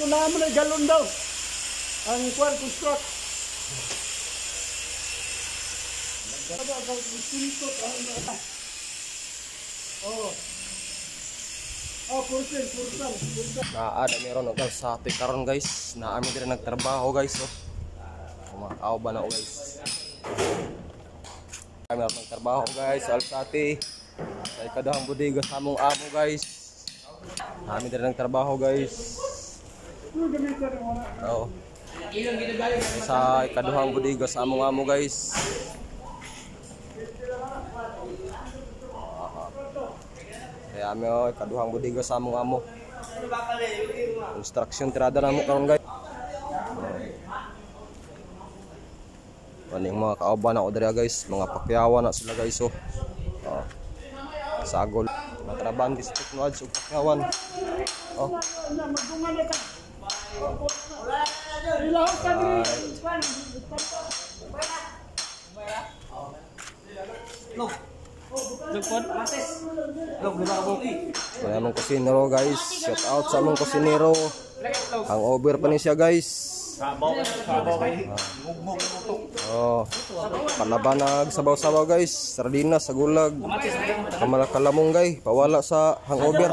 naman ay galon daw. Ang kwan, construct. Kursin. Ada meron ng sapi karon guys. Naami din nagtrabaho guys. Kumakaw ba na guys. Kami nagtrabaho guys. Alsati. Sa kadahang budiga sa among amo guys. Naami din nagtrabaho guys. Oo. Sa ikaduhang budiga sa among amo guys. Kaya kami ikaduhang budiga sa among amo. Construction tirada na mo karon guys. Maning mga kauban ako diri guys, mga pakyawan na sila guys oh. Sagol, Matraban district no adso pakyawan. Oh. Kaya mong kusinero guys, shout out sa mong kusinero. Ang over pa ni siya guys. Oh, palabanag sabaw-sabaw guys, sardinas sa gulag. Kamalakalamong guys, pawala sa hangover.